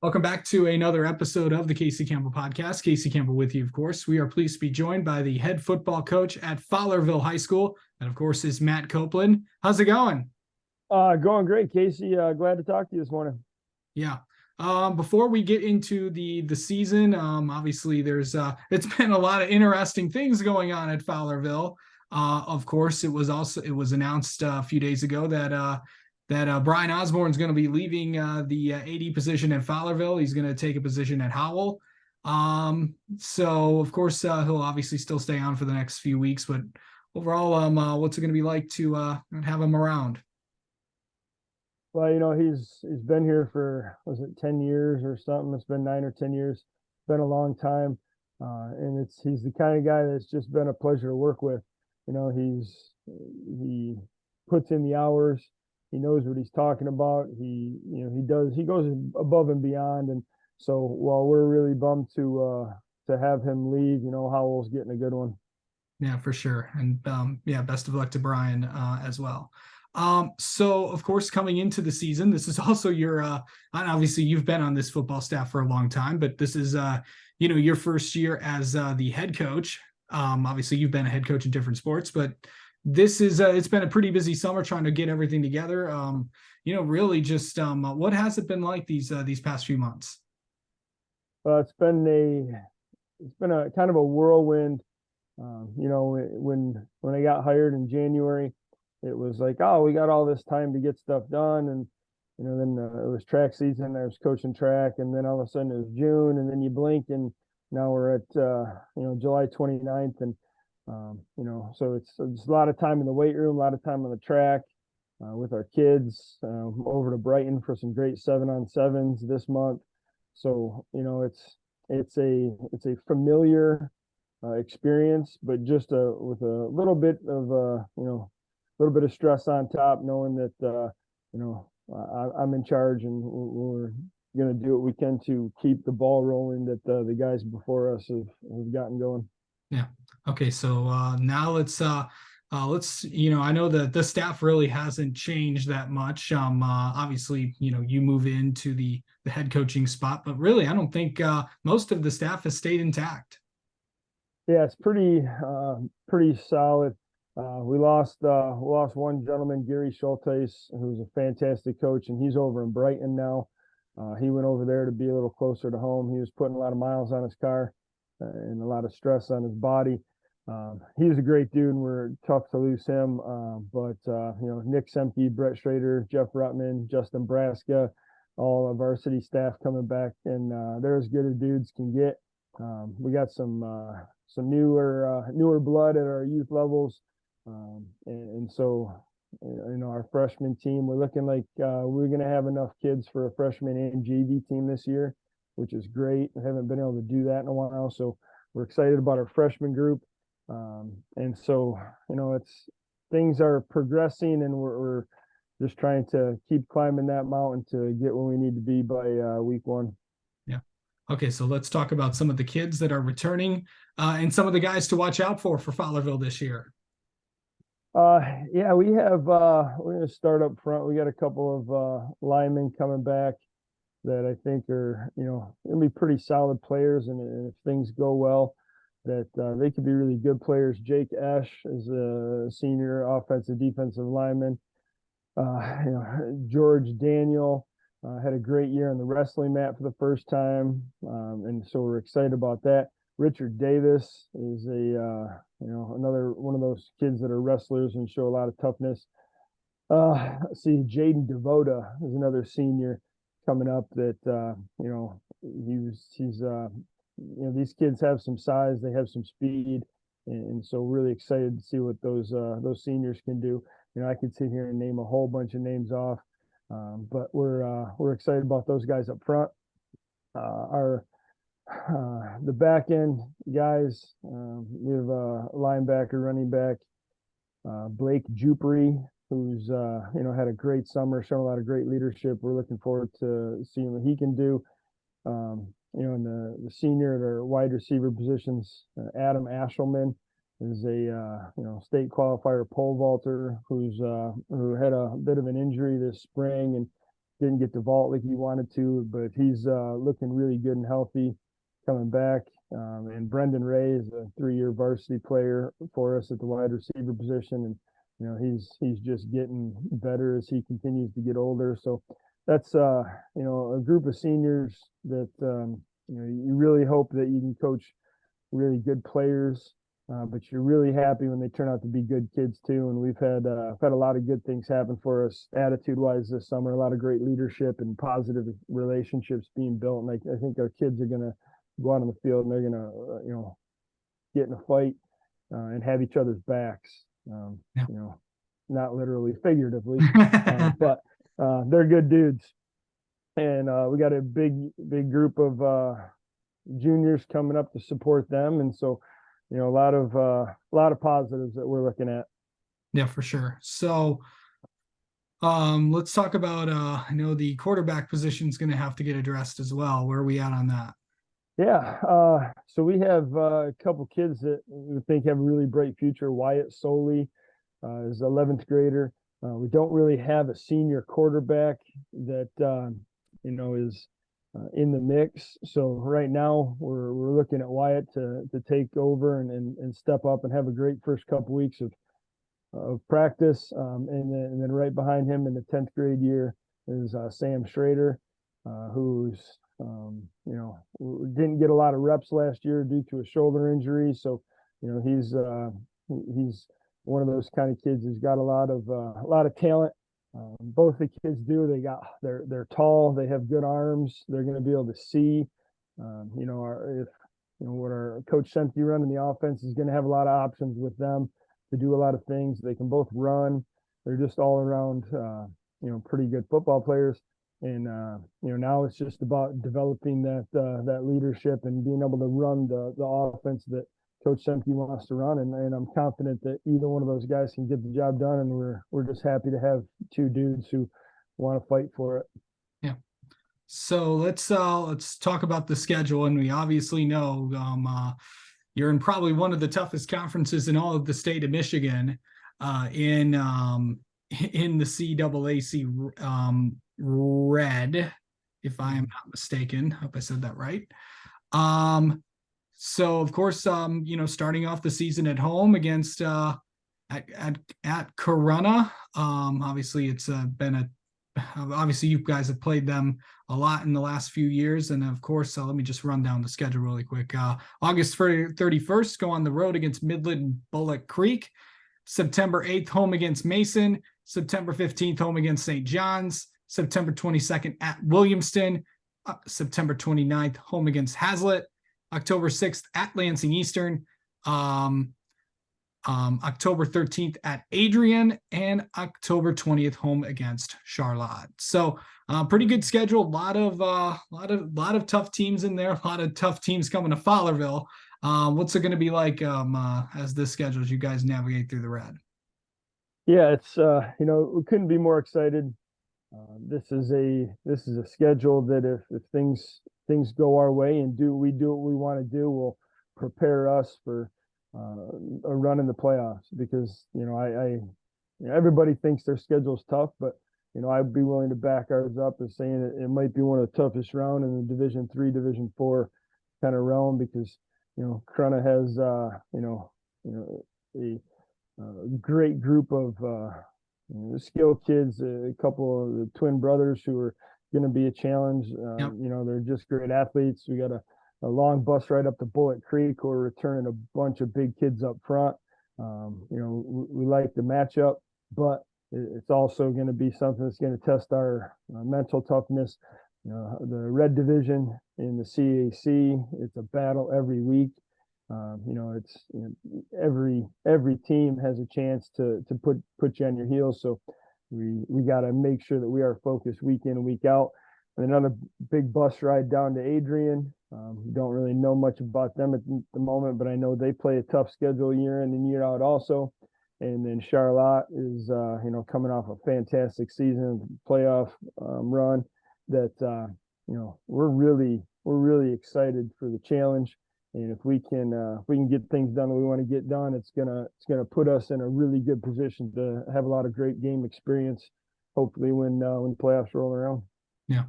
Welcome back to another episode of the Casey Campbell Podcast. Casey Campbell with you, of course. We are pleased to be joined by the head football coach at Fowlerville High School. And, of course, is Matt Copeland. How's it going? Going great, Casey. Glad to talk to you this morning. Yeah. Before we get into the season, obviously there's it's been a lot of interesting things going on at Fowlerville. Of course, it was announced a few days ago that Brian Osborne's going to be leaving the AD position at Fowlerville. He's going to take a position at Howell. So of course he'll obviously still stay on for the next few weeks, but overall, what's it going to be like to have him around? Well, he's been here for, was it 10 years or something? It's been 9 or 10 years. It's been a long time. And he's the kind of guy that's just been a pleasure to work with. He puts in the hours. He knows what he's talking about. He goes above and beyond. And so while we're really bummed to have him leave, Howell's getting a good one. Yeah, for sure. And best of luck to Brian as well. So of course, coming into the season, this is also your obviously you've been on this football staff for a long time, but this is your first year as the head coach. Obviously you've been a head coach in different sports, but this is it's been a pretty busy summer trying to get everything together. Really just what has it been like these past few months? It's been a kind of a whirlwind. When I got hired in January, it was like, oh, we got all this time to get stuff done. And, then it was track season. I was coaching track. And then all of a sudden it was June. And then you blink and now we're at, July 29th. And, so it's a lot of time in the weight room, a lot of time on the track with our kids, over to Brighton for some great 7-on-7s this month. So, it's a familiar experience, but just with a little bit of little bit of stress on top, knowing that I'm in charge and we're going to do what we can to keep the ball rolling that the guys before us have gotten going. Yeah. Okay. So now let's I know that the staff really hasn't changed that much. Obviously, you move into the head coaching spot, but really I don't think most of the staff has stayed intact. Yeah, it's pretty solid. We lost one gentleman, Gary Schultes, who's a fantastic coach, and he's over in Brighton now. He went over there to be a little closer to home. He was putting a lot of miles on his car and a lot of stress on his body. He's a great dude, and we're tough to lose him. But Nick Semke, Brett Schrader, Jeff Rutman, Justin Braska, all of our city staff coming back, and they're as good as dudes can get. We got some newer blood at our youth levels. And so, our freshman team, we're looking like we're going to have enough kids for a freshman and JV team this year, which is great. We haven't been able to do that in a while. So we're excited about our freshman group. And so, things are progressing and we're just trying to keep climbing that mountain to get where we need to be by week 1. Yeah. Okay, so let's talk about some of the kids that are returning and some of the guys to watch out for Fowlerville this year. We have we're going to start up front. We got a couple of linemen coming back that I think are going to be pretty solid players, and if things go well, that they could be really good players. Jake Esch is a senior offensive defensive lineman. George Daniel had a great year on the wrestling mat for the first time, and so we're excited about that. Richard Davis is another one of those kids that are wrestlers and show a lot of toughness. See, Jaden Devoda is another senior coming up that these kids have some size, they have some speed, and so really excited to see what those seniors can do. I could sit here and name a whole bunch of names off, but we're excited about those guys up front. The back end guys, we have a linebacker, running back, Blake Jupery, who's had a great summer, shown a lot of great leadership. We're looking forward to seeing what he can do. In the senior at our wide receiver positions, Adam Ashelman is a state qualifier pole vaulter who had a bit of an injury this spring, and didn't get to vault like he wanted to, but he's looking really good and healthy coming back. And Brendan Ray is a 3-year varsity player for us at the wide receiver position, and he's just getting better as he continues to get older. So that's a group of seniors that you really hope that you can coach really good players, but you're really happy when they turn out to be good kids too. And we've had a lot of good things happen for us attitude-wise this summer. A lot of great leadership and positive relationships being built. And I think our kids are going to go out on the field and they're going to get in a fight and have each other's backs. Yeah. Not literally, figuratively, but they're good dudes. And we got a big group of juniors coming up to support them, and so a lot of positives that we're looking at. Yeah, for sure. So let's talk about I know the quarterback position is going to have to get addressed as well. Where are we at on that? Yeah, so we have a couple kids that we think have a really bright future. Wyatt Soley is 11th grader. We don't really have a senior quarterback that is in the mix. So right now we're looking at Wyatt to take over and step up and have a great first couple weeks of practice. And then right behind him in the 10th grade year is Sam Schrader, who's didn't get a lot of reps last year due to a shoulder injury. So he's one of those kind of kids who's got a lot of talent. Both the kids do. They're tall. They have good arms. They're going to be able to see. What our coach Senti running the offense is going to have a lot of options with them to do a lot of things. They can both run. They're just all around, pretty good football players. And now it's just about developing that leadership and being able to run the offense that Coach Semke wants to run, and I'm confident that either one of those guys can get the job done, and we're just happy to have two dudes who want to fight for it. Yeah. So let's talk about the schedule, and we obviously know you're in probably one of the toughest conferences in all of the state of Michigan, in the CAAC Red, if I am not mistaken. Hope I said that right. So of course, starting off the season at home against at Corunna. Obviously it's obviously you guys have played them a lot in the last few years, and of course, let me just run down the schedule really quick. August 31st, go on the road against Midland Bullock Creek. September 8th, home against Mason. September 15th, home against St. John's. September 22nd at Williamston. September 29th, home against Hazlitt. October 6th at Lansing Eastern, October 13th at Adrian, and October 20th home against Charlotte. So pretty good schedule. A lot of tough teams in there. A lot of tough teams coming to Fowlerville. What's it going to be like as this schedule as you guys navigate through the red? Yeah, it's we couldn't be more excited. This is a schedule that if things go our way and we do what we want to do, will prepare us for a run in the playoffs, because everybody thinks their schedule's tough, but I'd be willing to back ours up as saying it might be one of the toughest round in the Division III, Division IV kind of realm, because Corunna has a great group of skilled kids, a couple of the twin brothers who are going to be a challenge. Yep. They're just great athletes. We got a long bus ride up to Bullet Creek, who are returning a bunch of big kids up front. We like the matchup, but it's also going to be something that's going to test our mental toughness. The red division in the CAC, it's a battle every week. Every team has a chance to put you on your heels. So we got to make sure that we are focused week in and week out. And another big bus ride down to Adrian. Don't really know much about them at the moment, but I know they play a tough schedule year in and year out also. And then Charlotte is coming off a fantastic season, playoff run that we're really excited for the challenge. And if we can get things done that we want to get done, it's gonna put us in a really good position to have a lot of great game experience hopefully when playoffs roll around. Yeah.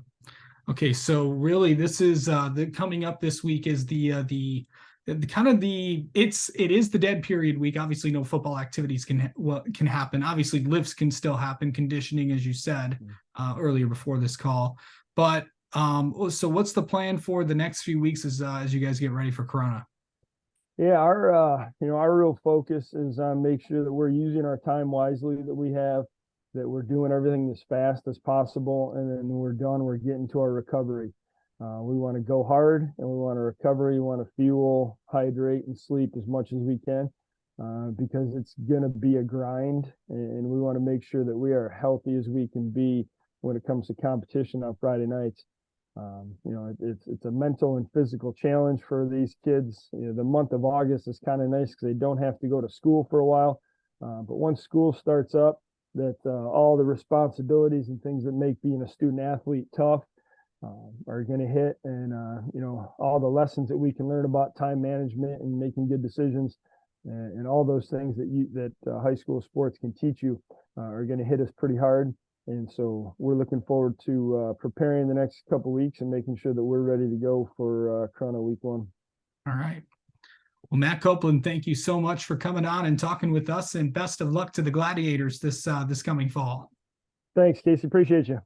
Okay, so really this is the coming up this week is the kind of it is the dead period week. Obviously no football activities can happen. Obviously lifts can still happen, conditioning as you said earlier before this call. But so what's the plan for the next few weeks as you guys get ready for Corona? Yeah, our real focus is on make sure that we're using our time wisely that we have, that we're doing everything as fast as possible, and then when we're done, we're getting to our recovery. We want to go hard and we want to recover. We want to fuel, hydrate, and sleep as much as we can because it's going to be a grind, and we want to make sure that we are healthy as we can be when it comes to competition on Friday nights. It's a mental and physical challenge for these kids. The month of August is kind of nice because they don't have to go to school for a while. But once school starts up, that all the responsibilities and things that make being a student athlete tough are going to hit, and all the lessons that we can learn about time management and making good decisions, and all those things that high school sports can teach you are going to hit us pretty hard. And so we're looking forward to preparing the next couple of weeks and making sure that we're ready to go for Corona week 1. All right. Well, Matt Copeland, thank you so much for coming on and talking with us, and best of luck to the Gladiators this coming fall. Thanks, Casey. Appreciate you.